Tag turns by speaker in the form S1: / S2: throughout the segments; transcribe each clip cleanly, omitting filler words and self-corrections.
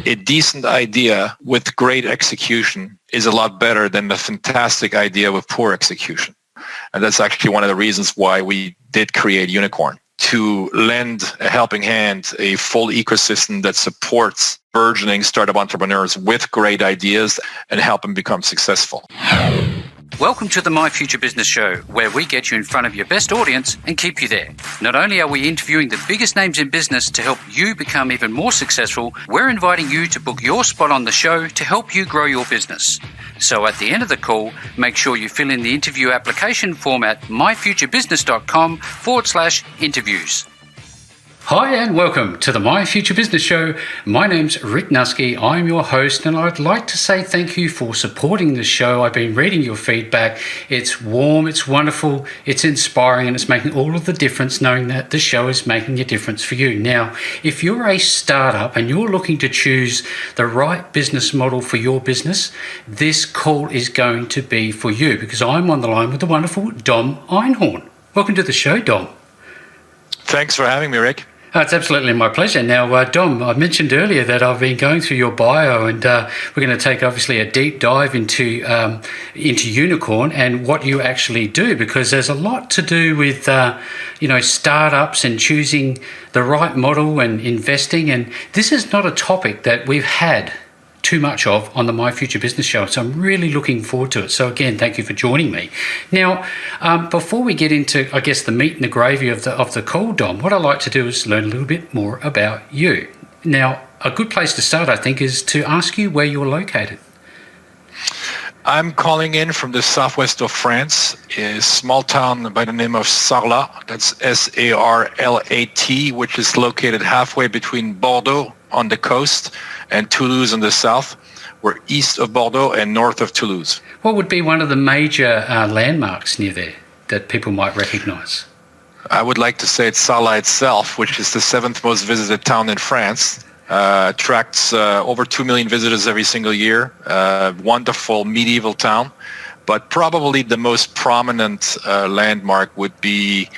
S1: a decent idea with great execution is a lot better than a fantastic idea with poor execution. And that's actually one of the reasons why we did create Uniqorn, to lend a helping hand, a full ecosystem that supports burgeoning startup entrepreneurs with great ideas and help them become successful.
S2: Welcome to the My Future Business Show, where we get you in front of your best audience and keep you there. Not only are we interviewing the biggest names in business to help you become even more successful, we're inviting you to book your spot on the show to help you grow your business. So at the end of the call, make sure you fill in the interview application form at myfuturebusiness.com/interviews. Hi and welcome to the My Future Business Show. My name's Rick Nusky. I'm your host, and I'd like to say thank you for supporting the show. I've been reading your feedback. It's warm, it's wonderful, it's inspiring, and it's making all of the difference knowing that the show is making a difference for you. Now, if you're a startup and you're looking to choose the right business model for your business, this call is going to be for you, because I'm on the line with the wonderful Dom Einhorn. Welcome to the show, Dom.
S1: Thanks for having me, Rick.
S2: It's absolutely my pleasure. Now, Dom, I mentioned earlier that I've been going through your bio, and we're going to take obviously a deep dive into Uniqorn and what you actually do, because there's a lot to do with startups and choosing the right model and investing. And this is not a topic that we've had too much of on the My Future Business Show, so I'm really looking forward to it. So again, thank you for joining me. Now, before we get into, I guess, the meat and the gravy of the call, Dom, what I'd like to do is learn a little bit more about you. Now, a good place to start, I think, is to ask you where you're located.
S1: I'm calling in from the southwest of France, a small town by the name of Sarlat. That's Sarlat, which is located halfway between Bordeaux on the coast and Toulouse on the south. We're east of Bordeaux and north of Toulouse.
S2: What would be one of the major landmarks near there that people might recognize?
S1: I would like to say it's Sarlat itself, which is the 7th most visited town in France. Attracts over 2 million visitors every single year. Wonderful medieval town. But probably the most prominent landmark would be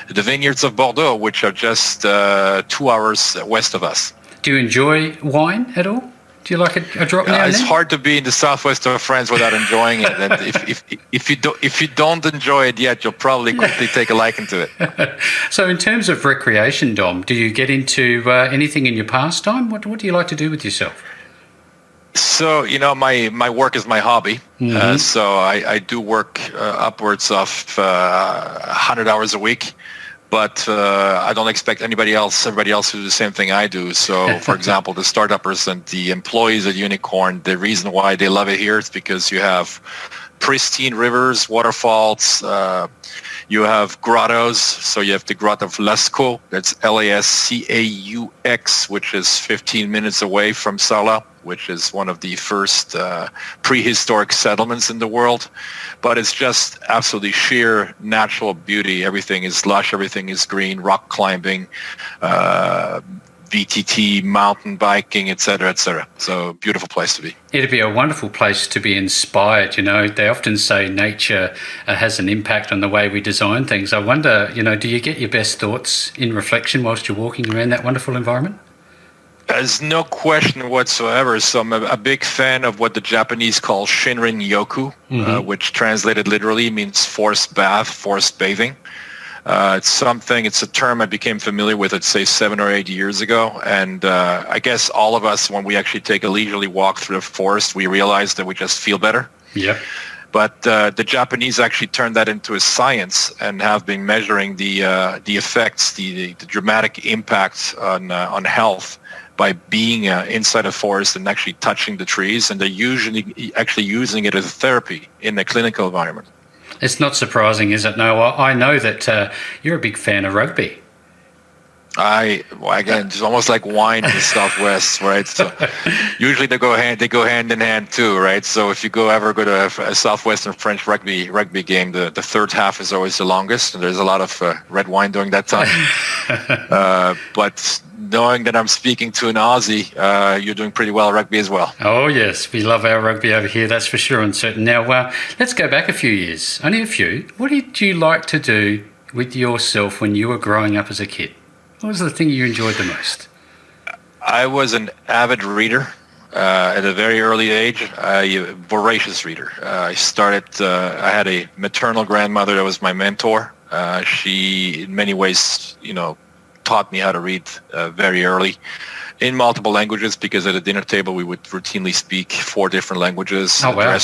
S1: the vineyards of Bordeaux, which are just 2 hours west of us.
S2: Do you enjoy wine at all? Do you like a drop now and
S1: It's
S2: then?
S1: hard to be in the southwest of France without enjoying it. And if you don't enjoy it yet, you'll probably quickly take a liking to it.
S2: So in terms of recreation, Dom, do you get into anything in your pastime? What do you like to do with yourself?
S1: So, my work is my hobby.
S2: Mm-hmm.
S1: So I do work upwards of 100 hours a week. But I don't expect everybody else to do the same thing I do. So, for example, the startuppers and the employees at Uniqorn, the reason why they love it here is because you have pristine rivers, waterfalls, you have grottos. So you have the Grotto of Lascaux, that's Lascaux, which is 15 minutes away from Sarlat, which is one of the first prehistoric settlements in the world. But it's just absolutely sheer natural beauty. Everything is lush, everything is green, rock climbing, VTT, mountain biking, etc., etc. So beautiful place to be.
S2: It'd be a wonderful place to be inspired. They often say nature has an impact on the way we design things. I wonder, do you get your best thoughts in reflection whilst you're walking around that wonderful environment?
S1: There's no question whatsoever. So I'm a big fan of what the Japanese call Shinrin Yoku, which translated literally means forced bath, forced bathing. It's a term I became familiar with, I'd say 7 or 8 years ago. And I guess all of us, when we actually take a leisurely walk through the forest, we realize that we just feel better.
S2: Yeah.
S1: But the Japanese actually turned that into a science and have been measuring the effects, the dramatic impact on health by being inside a forest and actually touching the trees. And they're usually actually using it as a therapy in a clinical environment.
S2: It's not surprising, is it? No, I know that you're a big fan of rugby.
S1: Again, it's almost like wine in the Southwest, right? So usually they go hand in hand too, right? So if you ever go to a Southwestern French rugby game, the third half is always the longest, and there's a lot of red wine during that time. But knowing that I'm speaking to an Aussie, you're doing pretty well at rugby as well.
S2: Oh yes, we love our rugby over here, that's for sure and certain. Now, let's go back a few years, only a few. What did you like to do with yourself when you were growing up as a kid? What was the thing you enjoyed the most?
S1: I was an avid reader at a very early age, a voracious reader. I had a maternal grandmother that was my mentor. She, in many ways, taught me how to read very early in multiple languages, because at a dinner table we would routinely speak 4 different languages,
S2: oh, wow.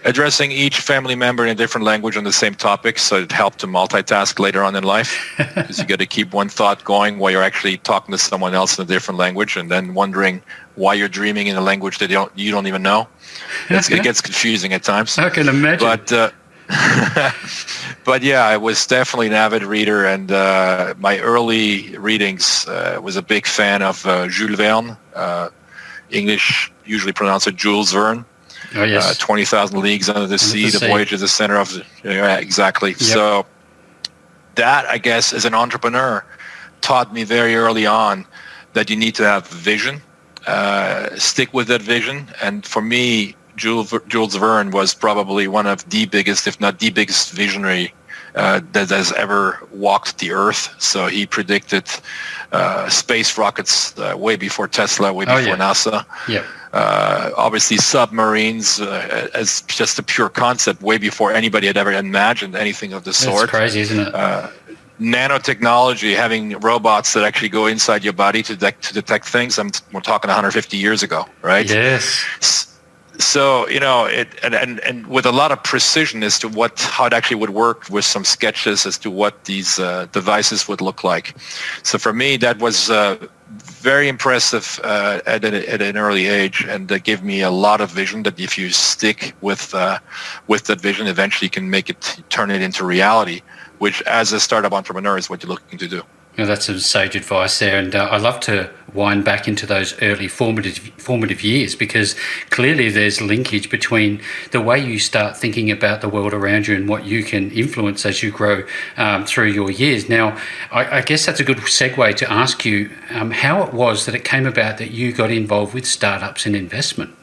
S1: addressing each family member in a different language on the same topic, so it helped to multitask later on in life, because you got to keep one thought going while you're actually talking to someone else in a different language, and then wondering why you're dreaming in a language that you don't even know. It gets confusing at times.
S2: I can imagine.
S1: But yeah, I was definitely an avid reader, and my early readings was a big fan of Jules Verne, English usually pronounced it Jules Verne.
S2: Oh, yes.
S1: 20,000 Leagues Under the Sea, The Voyage of the Center of the... Yeah, exactly. Yep. So that, I guess, as an entrepreneur, taught me very early on that you need to have vision, stick with that vision. And for me, Jules Verne was probably one of the biggest, if not the biggest visionary that has ever walked the earth. So he predicted space rockets way before Tesla, way before NASA.
S2: Yeah.
S1: Obviously submarines as just a pure concept way before anybody had ever imagined anything of the sort.
S2: That's crazy, isn't it?
S1: Nanotechnology, having robots that actually go inside your body to detect things. We're talking 150 years ago, right?
S2: Yes.
S1: So, and with a lot of precision as to how it actually would work, with some sketches as to what these devices would look like. So for me, that was very impressive at an early age, and that gave me a lot of vision that if you stick with that vision, eventually you can turn it into reality, which as a startup entrepreneur is what you're looking to do.
S2: That's some sage advice there, and I love to wind back into those early formative years, because clearly there's linkage between the way you start thinking about the world around you and what you can influence as you grow through your years. Now, I guess that's a good segue to ask you how it was that it came about that you got involved with startups and investment.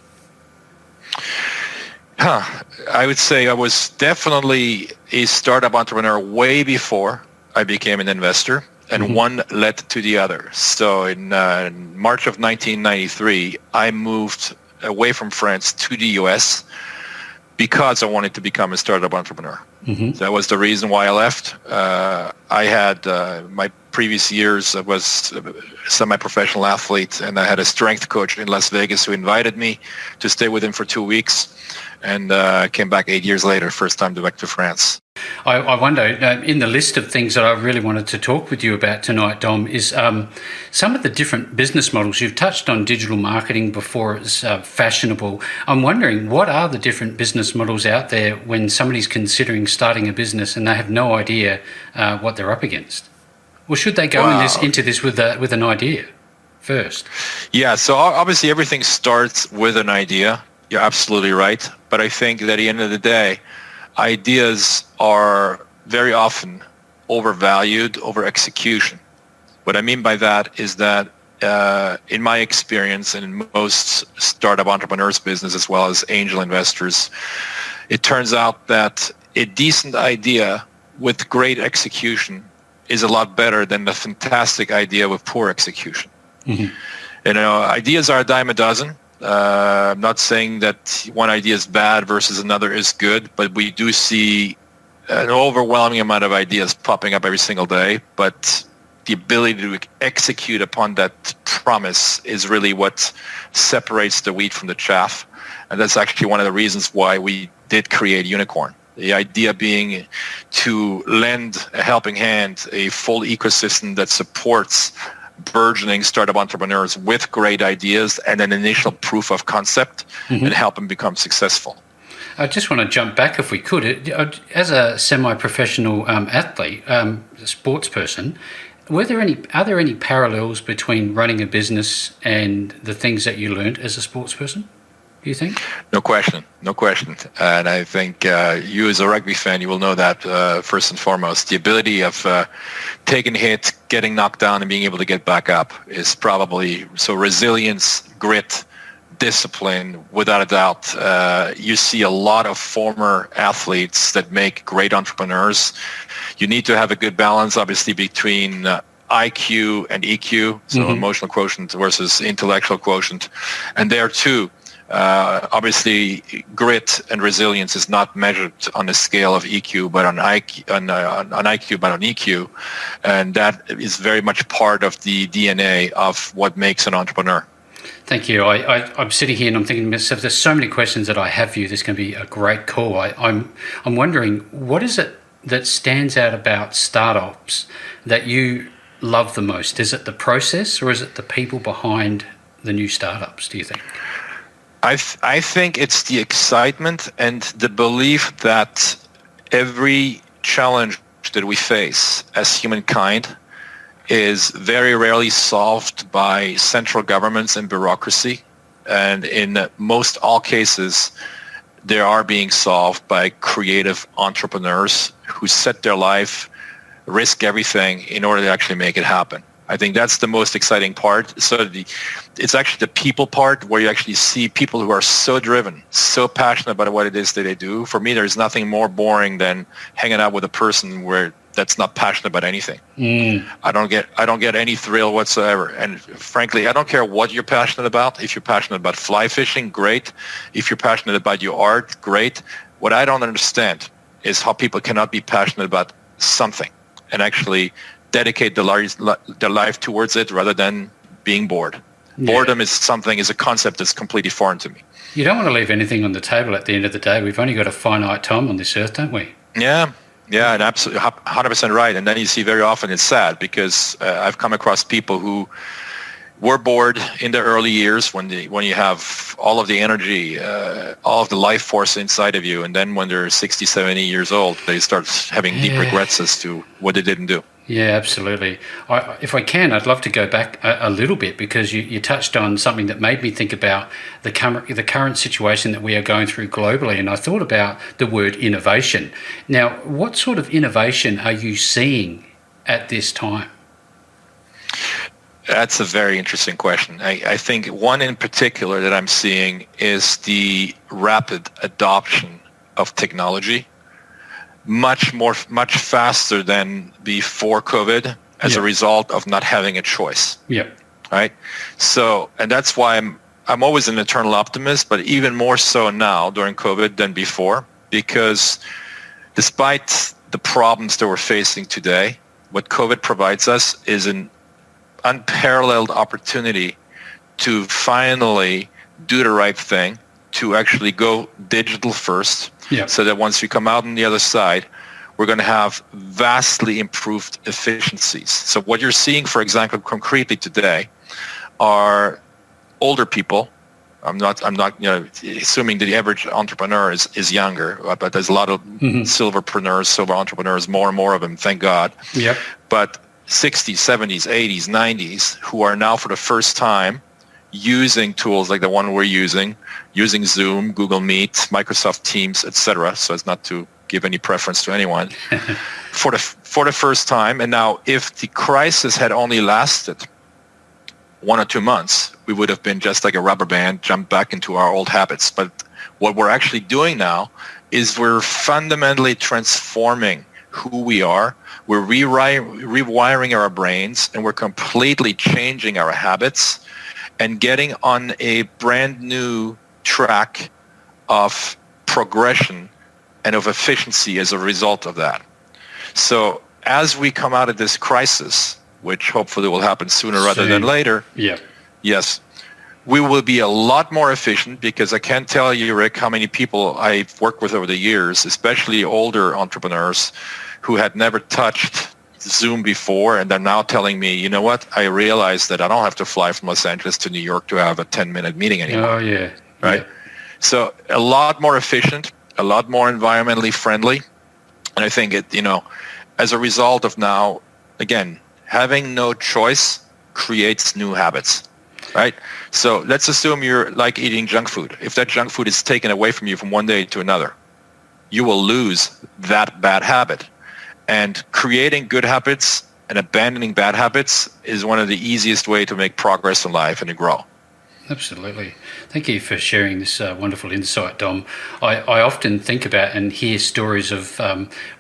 S1: I would say I was definitely a startup entrepreneur way before I became an investor. And one led to the other. So in March of 1993, I moved away from France to the US because I wanted to become a startup entrepreneur. So that was the reason why I left. I had my previous years, I was a semi-professional athlete, and I had a strength coach in Las Vegas who invited me to stay with him for 2 weeks. And came back 8 years later, first time back to France.
S2: I wonder, in the list of things that I really wanted to talk with you about tonight, Dom, is some of the different business models. You've touched on digital marketing before it's fashionable. I'm wondering, what are the different business models out there when somebody's considering starting a business and they have no idea what they're up against? Or should they go into this with an idea first? Yeah,
S1: so obviously everything starts with an idea. You're absolutely right. But I think that at the end of the day, ideas are very often overvalued over execution. What I mean by that is that in my experience and in most startup entrepreneurs' business as well as angel investors, it turns out that a decent idea with great execution is a lot better than a fantastic idea with poor execution. Ideas are a dime a dozen. I'm not saying that one idea is bad versus another is good, but we do see an overwhelming amount of ideas popping up every single day. But the ability to execute upon that promise is really what separates the wheat from the chaff. And that's actually one of the reasons why we did create Uniqorn. The idea being to lend a helping hand, a full ecosystem that supports burgeoning startup entrepreneurs with great ideas and an initial proof of concept and help them become successful.
S2: I just want to jump back, if we could. As a semi-professional athlete, a sports person, are there any parallels between running a business and the things that you learned as a sports person, do you think?
S1: No question. And I think you as a rugby fan, you will know that first and foremost. The ability of taking a hit, getting knocked down, and being able to get back up is probably, so resilience, grit, discipline, without a doubt. You see a lot of former athletes that make great entrepreneurs. You need to have a good balance, obviously, between IQ and EQ, so emotional quotient versus intellectual quotient. And there too, obviously, grit and resilience is not measured on the scale of EQ, but on IQ, but on EQ, and that is very much part of the DNA of what makes an entrepreneur.
S2: Thank you. I'm sitting here and I'm thinking to myself, there's so many questions that I have for you. This can be a great call. I'm wondering, what is it that stands out about startups that you love the most? Is it the process or is it the people behind the new startups, do you think?
S1: I think it's the excitement and the belief that every challenge that we face as humankind is very rarely solved by central governments and bureaucracy. And in most all cases, they are being solved by creative entrepreneurs who set their life, risk everything in order to actually make it happen. I think that's the most exciting part. So it's actually the people part where you actually see people who are so driven, so passionate about what it is that they do. For me, there's nothing more boring than hanging out with a person that's not passionate about anything. I don't get any thrill whatsoever. And frankly, I don't care what you're passionate about. If you're passionate about fly fishing, great. If you're passionate about your art, great. What I don't understand is how people cannot be passionate about something and actually dedicate their life towards it rather than being bored. Yeah. Boredom is a concept that's completely foreign to me.
S2: You don't want to leave anything on the table at the end of the day. We've only got a finite time on this earth, don't we?
S1: Yeah, and absolutely 100% right. And then you see very often it's sad because I've come across people who were bored in the early years when you have all of the energy, all of the life force inside of you. And then when they're 60, 70 years old, they start having deep regrets as to what they didn't do.
S2: Yeah, absolutely. If I can, I'd love to go back a little bit because you touched on something that made me think about the current situation that we are going through globally, and I thought about the word innovation. Now, what sort of innovation are you seeing at this time?
S1: That's a very interesting question. I think one in particular that I'm seeing is the rapid adoption of technology. Much faster than before COVID as a result of not having a choice.
S2: Yeah.
S1: Right. So, and that's why I'm always an eternal optimist, but even more so now during COVID than before, because despite the problems that we're facing today, what COVID provides us is an unparalleled opportunity to finally do the right thing, to actually go digital first.
S2: Yeah.
S1: So that once we come out on the other side, we're going to have vastly improved efficiencies. So what you're seeing, for example, concretely today, are older people. I'm not assuming that the average entrepreneur is younger, but there's a lot of silver entrepreneurs, more and more of them, thank God.
S2: Yep.
S1: But 60s, 70s, 80s, 90s, who are now for the first time using tools like the one we're using Zoom, Google Meet, Microsoft Teams, etc. So as not to give any preference to anyone, for the first time. And now, if the crisis had only lasted 1 or 2 months, we would have been just like a rubber band, jumped back into our old habits. But what we're actually doing now is we're fundamentally transforming who we are. We're rewiring our brains, and we're completely changing our habits and getting on a brand new track of progression and of efficiency as a result of that. So as we come out of this crisis, which hopefully will happen sooner rather than later, yes, we will be a lot more efficient, because I can't tell you, Rick, how many people I've worked with over the years, especially older entrepreneurs who had never touched Zoom before, and they're now telling me, you know what, I realized that I don't have to fly from Los Angeles to New York to have a 10-minute meeting anymore.
S2: Oh, yeah.
S1: Right? Yeah. So a lot more efficient, a lot more environmentally friendly. And I think as a result of now, again, having no choice creates new habits, right? So let's assume you're like eating junk food. If that junk food is taken away from you from one day to another, you will lose that bad habit. And creating good habits and abandoning bad habits is one of the easiest way to make progress in life and to grow.
S2: Absolutely. Thank you for sharing this wonderful insight, Dom. I often think about and hear stories of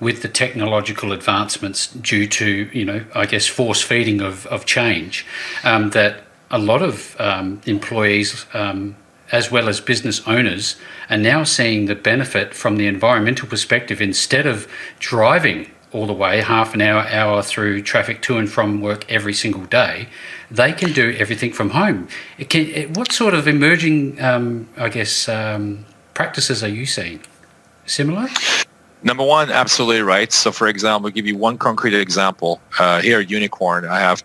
S2: with the technological advancements due to, I guess, force feeding of change, that a lot of employees, as well as business owners, are now seeing the benefit from the environmental perspective. Instead of driving all the way half an hour through traffic to and from work every single day, they can do everything from home. What sort of emerging, practices are you seeing? Similar?
S1: Number one, absolutely right. So, for example, I'll give you one concrete example. Here at Uniqorn, I have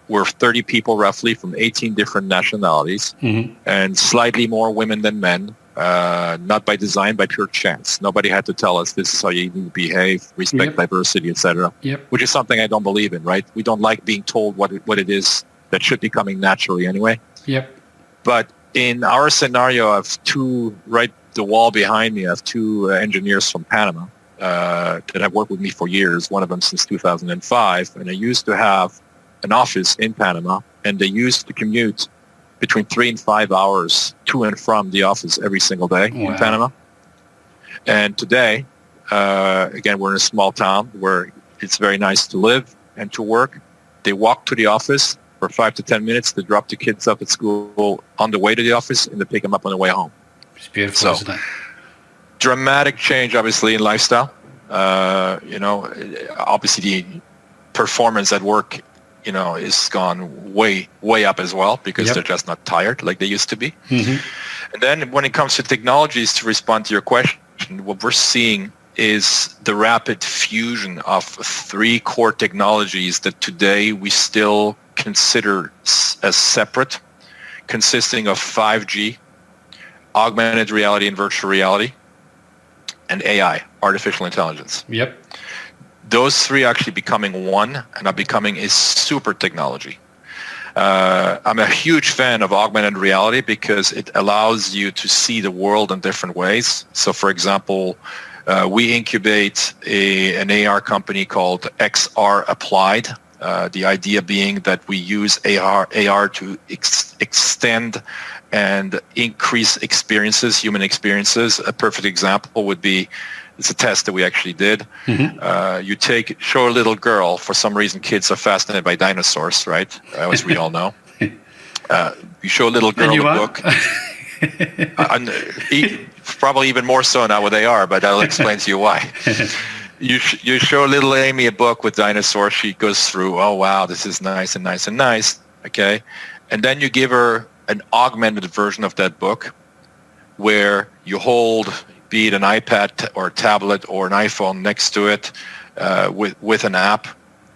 S1: we're 30 people roughly from 18 different nationalities, and slightly more women than men. Not by design, by pure chance. Nobody had to tell us this is how you need to behave, respect diversity, etc. Which is something I don't believe in, right? We don't like being told what it is that should be coming naturally anyway. But in our scenario, I have the wall behind me, I have two engineers from Panama that have worked with me for years, one of them since 2005. And I used to have an office in Panama, and they used to commute between 3 and 5 hours to and from the office every single day in Panama. And today, again, we're in a small town where it's very nice to live and to work. They walk to the office for 5 to 10 minutes to drop the kids up at school on the way to the office and to pick them up on the way home.
S2: It's beautiful, isn't it?
S1: Dramatic change, obviously, in lifestyle. Obviously the performance at work is gone way, way up as well because they're just not tired like they used to be. And then when it comes to technologies, to respond to your question, what we're seeing is the rapid fusion of 3 core technologies that today we still consider as separate, consisting of 5G, augmented reality and virtual reality, and AI, artificial intelligence. Those 3 are actually becoming one and are becoming a super technology. I'm a huge fan of augmented reality because it allows you to see the world in different ways. So, for example, we incubate an AR company called XR Applied. The idea being that we use AR to extend and increase experiences, human experiences. A perfect example would be, it's a test that we actually did. You show a little girl, for some reason kids are fascinated by dinosaurs, right? As we all know. You show a little girl a book. Probably even more so now with AR, but I'll explain to you why. You show little Amy a book with dinosaurs. She goes through, oh, wow, this is nice and nice and nice. Okay. And then you give her an augmented version of that book where you hold, be it an iPad or a tablet or an iPhone next to it with an app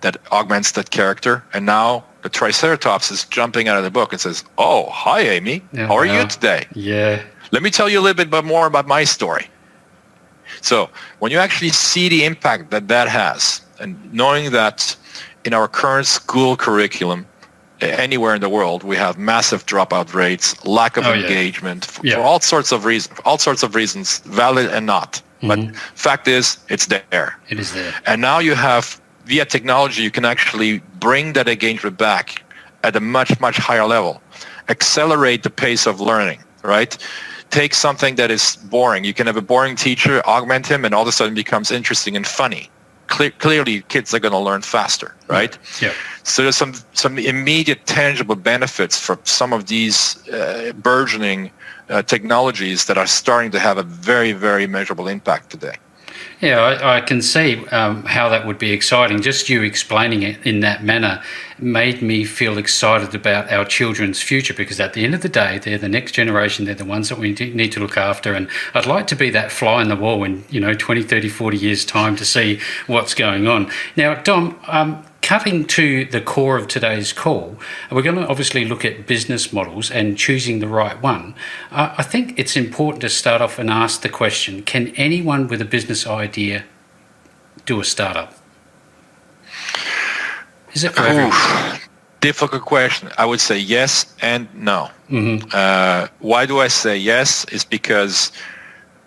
S1: that augments that character. And now the Triceratops is jumping out of the book and says, oh, hi, Amy. How are you today? Let me tell you a little bit more about my story. So when you actually see the impact that has, and knowing that in our current school curriculum, anywhere in the world, we have massive dropout rates, lack of engagement for all sorts of reasons, valid and not. But fact is, it's there.
S2: It is there.
S1: And now you have, via technology, you can actually bring that engagement back at a much, much higher level, accelerate the pace of learning, right? Take something that is boring. You can have a boring teacher, augment him, and all of a sudden becomes interesting and funny. Clearly, kids are going to learn faster, right? So there's some immediate tangible benefits for some of these burgeoning technologies that are starting to have a very, very measurable impact today.
S2: Yeah, I can see how that would be exciting. Just you explaining it in that manner made me feel excited about our children's future, because at the end of the day, they're the next generation. They're the ones that we need to look after. And I'd like to be that fly in the wall in 20, 30, 40 years' time to see what's going on. Now, Dom, cutting to the core of today's call, we're going to obviously look at business models and choosing the right one. I think it's important to start off and ask the question, can anyone with a business idea do a startup? Is it for everyone?
S1: Difficult question. I would say yes and no. Why do I say yes? Is because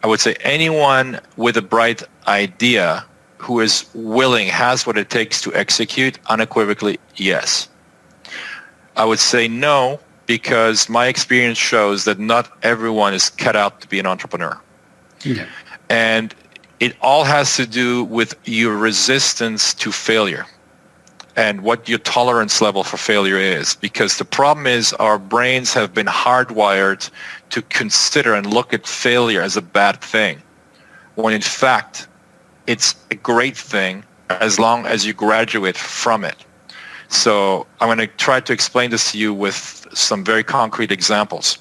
S1: I would say anyone with a bright idea who is willing, has what it takes to execute, unequivocally, yes. I would say no because my experience shows that not everyone is cut out to be an entrepreneur.
S2: Yeah.
S1: And it all has to do with your resistance to failure and what your tolerance level for failure is. Because the problem is our brains have been hardwired to consider and look at failure as a bad thing, when in fact it's a great thing as long as you graduate from it. So I'm going to try to explain this to you with some very concrete examples.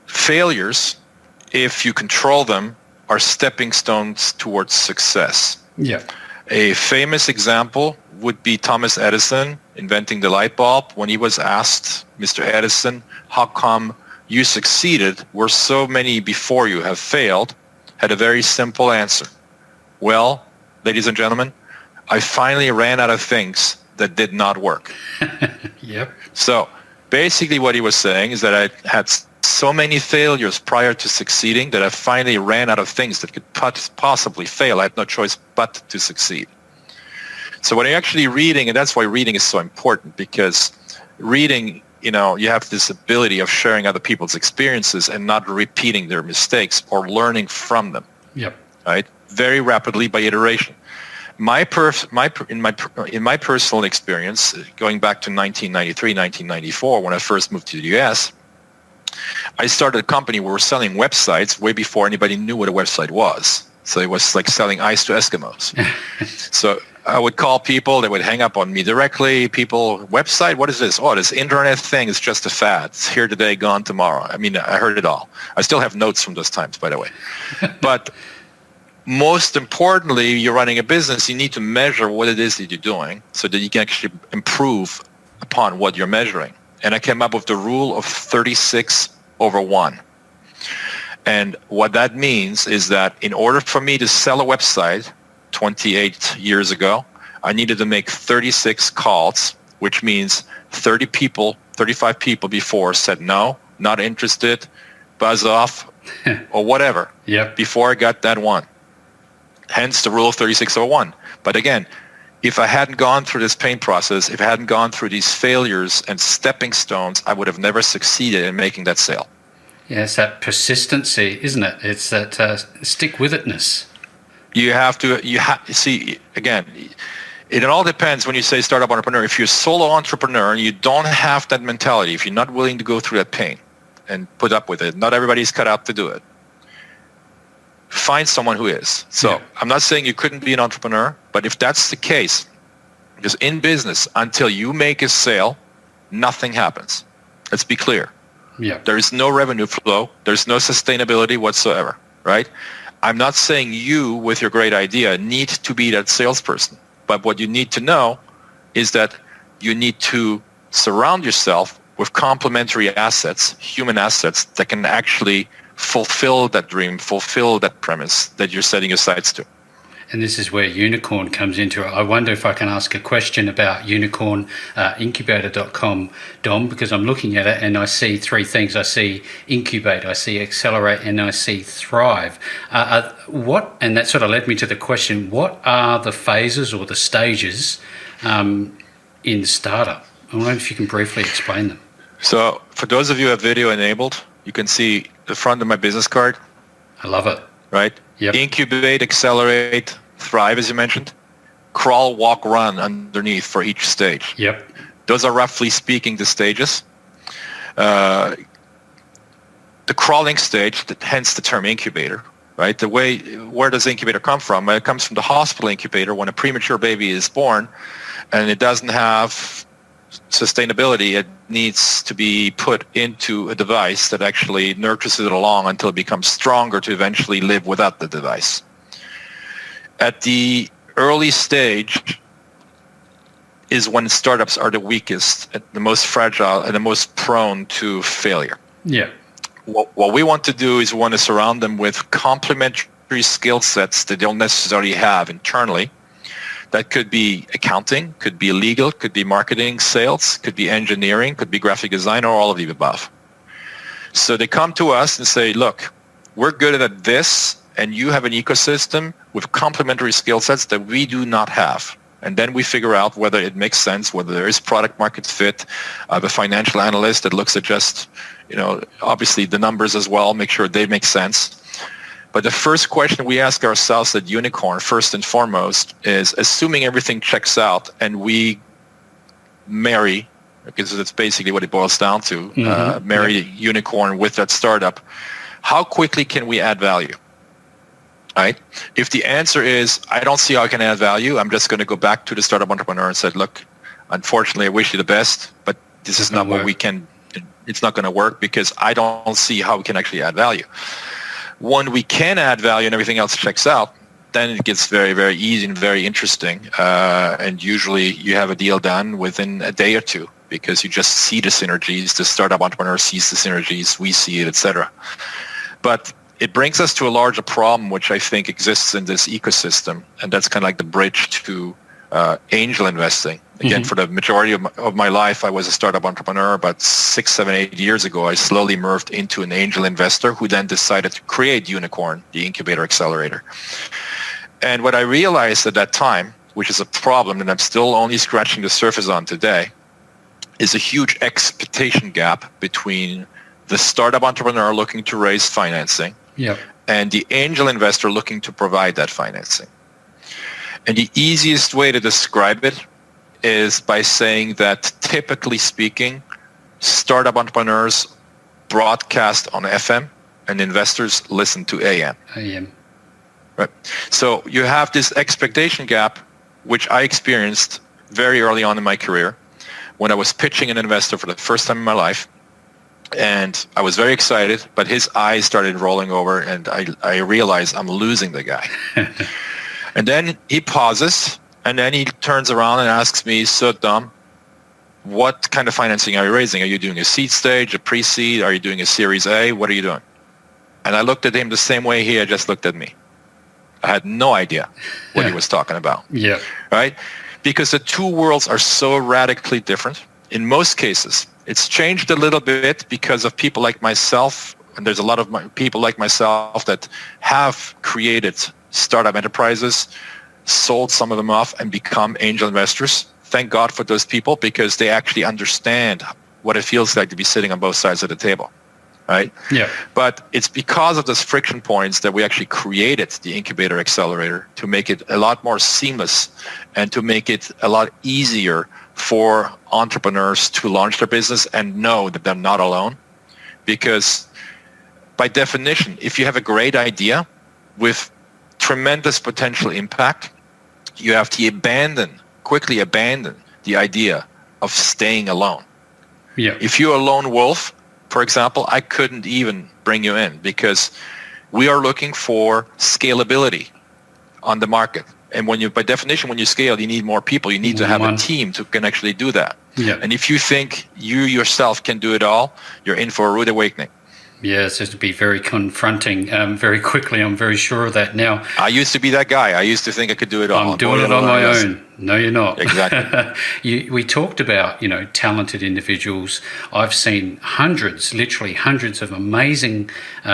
S1: Failures, if you control them, are stepping stones towards success.
S2: Yeah.
S1: A famous example would be Thomas Edison inventing the light bulb. When he was asked, Mr. Edison, how come you succeeded where so many before you have failed, had a very simple answer. Well, ladies and gentlemen, I finally ran out of things that did not work.
S2: Yep.
S1: So basically what he was saying is that I had so many failures prior to succeeding that I finally ran out of things that could possibly fail. I had no choice but to succeed. So when you're actually reading, and that's why reading is so important, because reading, you have this ability of sharing other people's experiences and not repeating their mistakes or learning from them.
S2: Yep.
S1: Right? Very rapidly by iteration. In my personal experience, going back to 1993, 1994, when I first moved to the U.S., I started a company where we were selling websites way before anybody knew what a website was. So it was like selling ice to Eskimos. So I would call people, they would hang up on me directly. People, website, what is this? Oh, this internet thing is just a fad. It's here today, gone tomorrow. I mean, I heard it all. I still have notes from those times, by the way. But most importantly, you're running a business, you need to measure what it is that you're doing so that you can actually improve upon what you're measuring. And I came up with the rule of 36/1. And what that means is that in order for me to sell a website 28 years ago, I needed to make 36 calls, which means 35 people before said no, not interested, buzz off, or whatever, before I got that one. Hence the rule of 36/1. But again, if I hadn't gone through this pain process, if I hadn't gone through these failures and stepping stones, I would have never succeeded in making that sale.
S2: Yeah, it's that persistency, isn't it? It's that stick-with-itness.
S1: You have to, see, again, it all depends when you say startup entrepreneur. If you're a solo entrepreneur and you don't have that mentality, if you're not willing to go through that pain and put up with it, not everybody's cut out to do it. Find someone who is. So I'm not saying you couldn't be an entrepreneur, but if that's the case, because in business, until you make a sale, nothing happens. Let's be clear.
S2: Yeah.
S1: There is no revenue flow. There's no sustainability whatsoever, right? I'm not saying you, with your great idea, need to be that salesperson. But what you need to know is that you need to surround yourself with complementary assets, human assets, that can actually fulfill that dream, fulfill that premise that you're setting your sights to.
S2: And this is where Uniqorn comes into it. I wonder if I can ask a question about Uniqorn Incubator.com, Dom, because I'm looking at it and I see three things. I see incubate, I see accelerate, and I see thrive. And that sort of led me to the question, what are the phases or the stages in startup? I wonder if you can briefly explain them.
S1: So for those of you who have video enabled, you can see the front of my business card.
S2: I love it.
S1: Right?
S2: Yep.
S1: Incubate, accelerate, thrive, as you mentioned. Crawl, walk, run underneath for each stage.
S2: Yep.
S1: Those are roughly speaking the stages. The crawling stage, hence the term incubator, right? Where does incubator come from? It comes from the hospital incubator when a premature baby is born and it doesn't have sustainability. It needs to be put into a device that actually nurtures it along until it becomes stronger to eventually live without the device. At the early stage is when startups are the weakest, the most fragile, and the most prone to failure.
S2: Yeah.
S1: What we want to do is we want to surround them with complementary skill sets that they don't necessarily have internally. That could be accounting, could be legal, could be marketing, sales, could be engineering, could be graphic design, or all of the above. So they come to us and say, look, we're good at this, and you have an ecosystem with complementary skill sets that we do not have. And then we figure out whether it makes sense, whether there is product market fit. I have a financial analyst that looks at just, obviously the numbers as well, make sure they make sense. But the first question we ask ourselves at Uniqorn, first and foremost, is assuming everything checks out and we marry, because that's basically what it boils down to, marry Uniqorn with that startup, how quickly can we add value? Right? If the answer is, I don't see how I can add value, I'm just going to go back to the startup entrepreneur and say, look, unfortunately, I wish you the best, but this is not what we can, it's not going to work because I don't see how we can actually add value. When we can add value and everything else checks out, then it gets very, very easy and very interesting. And usually you have a deal done within a day or two because you just see the synergies. The startup entrepreneur sees the synergies, we see it, etc. But it brings us to a larger problem, which I think exists in this ecosystem, and that's kind of like the bridge to angel investing. Again, for the majority of my life, I was a startup entrepreneur. About 6, 7, 8 years ago, I slowly moved into an angel investor who then decided to create Uniqorn, the incubator accelerator. And what I realized at that time, which is a problem that I'm still only scratching the surface on today, is a huge expectation gap between the startup entrepreneur looking to raise financing and the angel investor looking to provide that financing. And the easiest way to describe it is by saying that typically speaking, startup entrepreneurs broadcast on FM and investors listen to AM. Right. So you have this expectation gap, which I experienced very early on in my career when I was pitching an investor for the first time in my life. And I was very excited, but his eyes started rolling over and I realized I'm losing the guy. And then he pauses and then he turns around and asks me, so Dom, what kind of financing are you raising? Are you doing a seed stage, a pre-seed? Are you doing a Series A? What are you doing? And I looked at him the same way he had just looked at me. I had no idea what he was talking about. Right? Because the two worlds are so radically different. In most cases, it's changed a little bit because of people like myself, and there's a lot of people like myself that have created startup enterprises, sold some of them off, and become angel investors. Thank God for those people because they actually understand what it feels like to be sitting on both sides of the table. Right? But it's because of those friction points that we actually created the incubator accelerator to make it a lot more seamless and to make it a lot easier for entrepreneurs to launch their business and know that they're not alone. Because by definition, if you have a great idea with tremendous potential impact, you have to quickly abandon the idea of staying alone. If you're a lone wolf, for example, I couldn't even bring you in because we are looking for scalability on the market. And by definition, when you scale, you need more people. You need to have a team to can actually do that. And if you think you yourself can do it all, you're in for a rude awakening.
S2: Yes, it would be very confronting very quickly. I'm very sure of that now.
S1: I used to be that guy. I used to think I could do it all.
S2: I'm doing it on my own. No, you're not.
S1: Exactly.
S2: We talked about, talented individuals. I've seen literally hundreds of amazing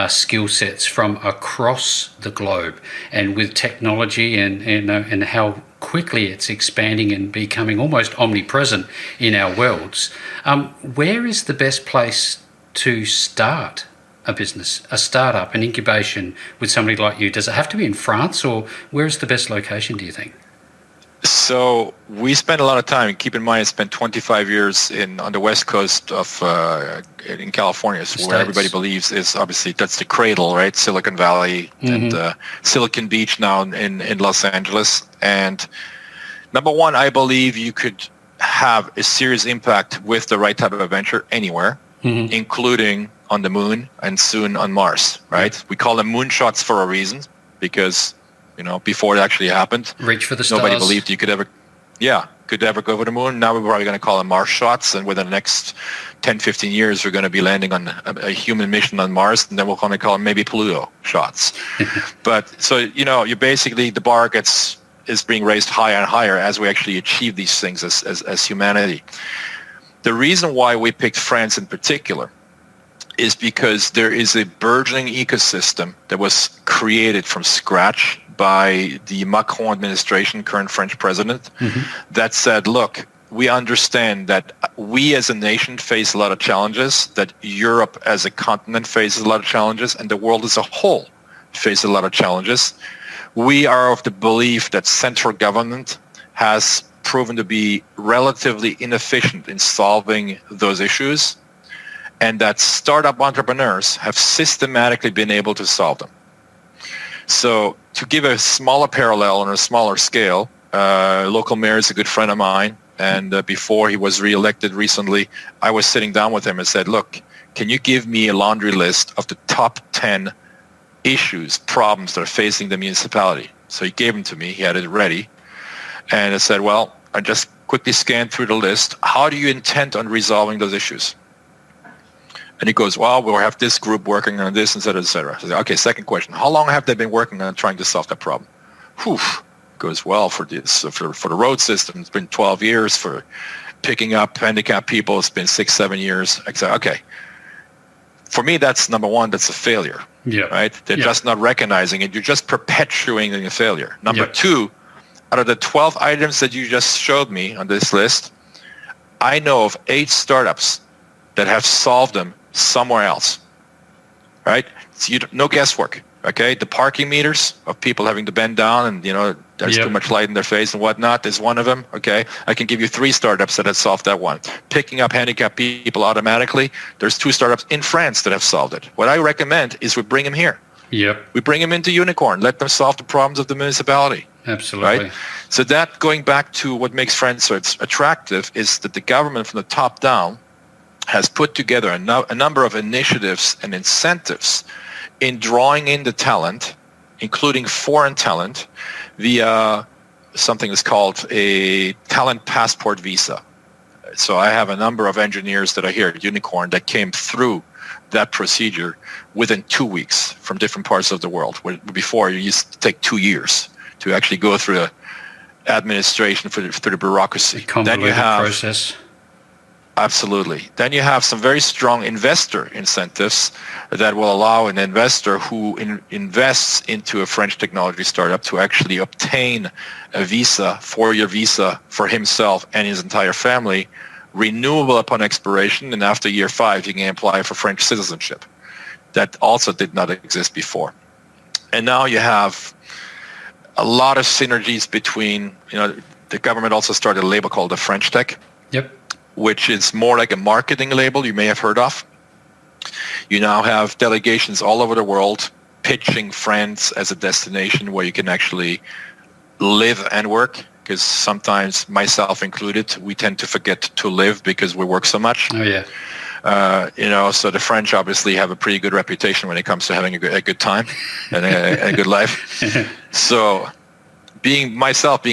S2: skill sets from across the globe. And with technology and how quickly it's expanding and becoming almost omnipresent in our worlds, where is the best place to start a business, a startup, an incubation with somebody like you? Does it have to be in France, or where's the best location, do you think?
S1: So we spent a lot of time. Keep in mind, I spent 25 years on the west coast of in California, so where everybody believes is obviously that's the cradle, right? Silicon Valley and Silicon Beach now in Los Angeles. And number one, I believe you could have a serious impact with the right type of venture anywhere, including on the moon and soon on Mars, right? We call them moonshots for a reason because, before it actually happened,
S2: reach for the stars.
S1: Nobody believed you could ever go for the moon. Now we're probably going to call them Mars shots. And within the next 10, 15 years, we're going to be landing on a human mission on Mars. And then we'll kind of call them maybe Pluto shots. But so, you basically, the bar is being raised higher and higher as we actually achieve these things as humanity. The reason why we picked France in particular is because there is a burgeoning ecosystem that was created from scratch by the Macron administration, current French president, that said, look, we understand that we as a nation face a lot of challenges, that Europe as a continent faces a lot of challenges, and the world as a whole faces a lot of challenges. We are of the belief that central government has proven to be relatively inefficient in solving those issues, and that startup entrepreneurs have systematically been able to solve them. So to give a smaller parallel on a smaller scale, local mayor is a good friend of mine. And before he was reelected recently, I was sitting down with him and said, look, can you give me a laundry list of the top 10 issues, problems that are facing the municipality? So he gave them to me. He had it ready. And I said, well, I just quickly scanned through the list. How do you intend on resolving those issues? And he goes, well, we'll have this group working on this, et cetera, et cetera. I said, okay, second question. How long have they been working on trying to solve that problem? Whew. Goes, well, for this, for the road system, it's been 12 years. For picking up handicapped people, it's been 6-7 years. I said, okay. For me, that's number one, that's a failure. Yeah. Right? They're just not recognizing it. You're just perpetuating a failure. Number two, out of the 12 items that you just showed me on this list, I know of 8 startups that have solved them somewhere else. Right? So no guesswork. Okay, the parking meters of people having to bend down and, there's too much light in their face and whatnot is one of them. Okay, I can give you 3 startups that have solved that one. Picking up handicapped people automatically, there's 2 startups in France that have solved it. What I recommend is we bring them here. Yep. We bring them into Uniqorn, let them solve the problems of the municipality.
S2: Absolutely.
S1: Right? So that, going back to what makes France so attractive, is that the government from the top down has put together a number of initiatives and incentives in drawing in the talent, including foreign talent, via something that's called a talent passport visa. So I have a number of engineers that are here at Uniqorn that came through that procedure within 2 weeks from different parts of the world, where before you used to take 2 years to actually go through the administration, through the bureaucracy.
S2: Then you have process.
S1: Absolutely. Then you have some very strong investor incentives that will allow an investor who invests into a French technology startup to actually obtain a visa, 4-year visa for himself and his entire family, renewable upon expiration, and after year 5, he can apply for French citizenship. That also did not exist before. And now you have a lot of synergies between, the government also started a label called the French Tech.
S2: Yep.
S1: Which is more like a marketing label you may have heard of. You now have delegations all over the world pitching France as a destination where you can actually live and work, because sometimes, myself included, we tend to forget to live because we work so much.
S2: Oh, yeah.
S1: So the French obviously have a pretty good reputation when it comes to having a good time and a good life. So being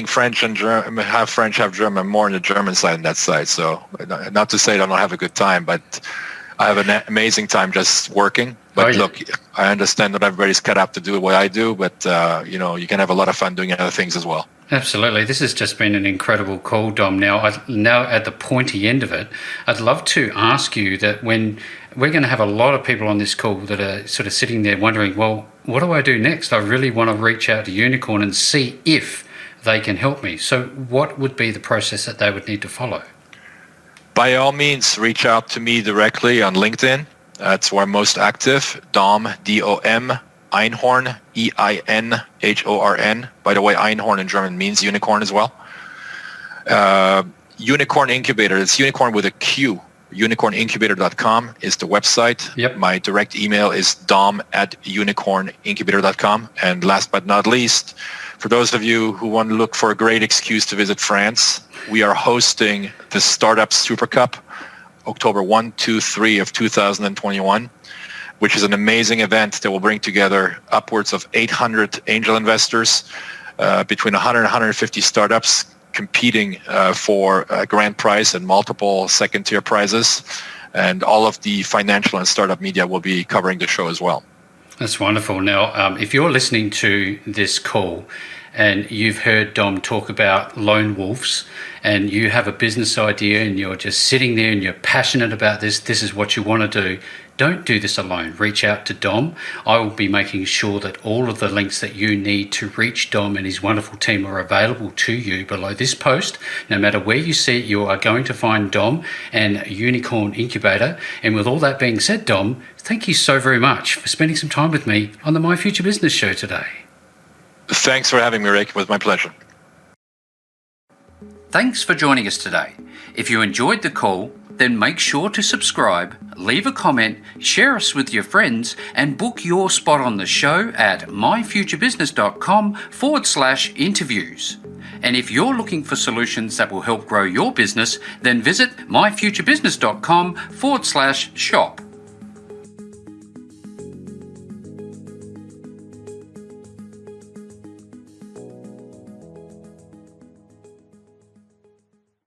S1: French and German, half French, half German, more on the German side and that side. So not to say I don't have a good time, but I have an amazing time just working. But look, I understand that everybody's cut out to do what I do, but you can have a lot of fun doing other things as well.
S2: Absolutely. This has just been an incredible call, Dom. Now at the pointy end of it, I'd love to ask you that when we're going to have a lot of people on this call that are sort of sitting there wondering, well, what do I do next? I really want to reach out to Uniqorn and see if they can help me. So what would be the process that they would need to follow?
S1: By all means, reach out to me directly on LinkedIn. That's where I'm most active. Dom, D-O-M, Einhorn, E-I-N-H-O-R-N. By the way, Einhorn in German means unicorn as well. Unicorn Incubator. It's unicorn with a Q. Unicornincubator.com is the website.
S2: Yep.
S1: My direct email is dom@unicornincubator.com. And last but not least, for those of you who want to look for a great excuse to visit France, we are hosting the Startup Super Cup, October 1, 2, 3 of 2021, which is an amazing event that will bring together upwards of 800 angel investors, between 100 and 150 startups competing for a grand prize and multiple second-tier prizes. And all of the financial and startup media will be covering the show as well.
S2: That's wonderful. Now, if you're listening to this call and you've heard Dom talk about lone wolves, and you have a business idea and you're just sitting there and you're passionate about this is what you want to do, don't do this alone. Reach out to Dom. I will be making sure that all of the links that you need to reach Dom and his wonderful team are available to you below this post. No matter where you see it, you are going to find Dom and Uniqorn Incubator. And with all that being said, Dom, thank you so very much for spending some time with me on the My Future Business show today.
S1: Thanks for having me, Rick. It was my pleasure.
S2: Thanks for joining us today. If you enjoyed the call, then make sure to subscribe, leave a comment, share us with your friends, and book your spot on the show at myfuturebusiness.com/interviews. And if you're looking for solutions that will help grow your business, then visit myfuturebusiness.com/shop.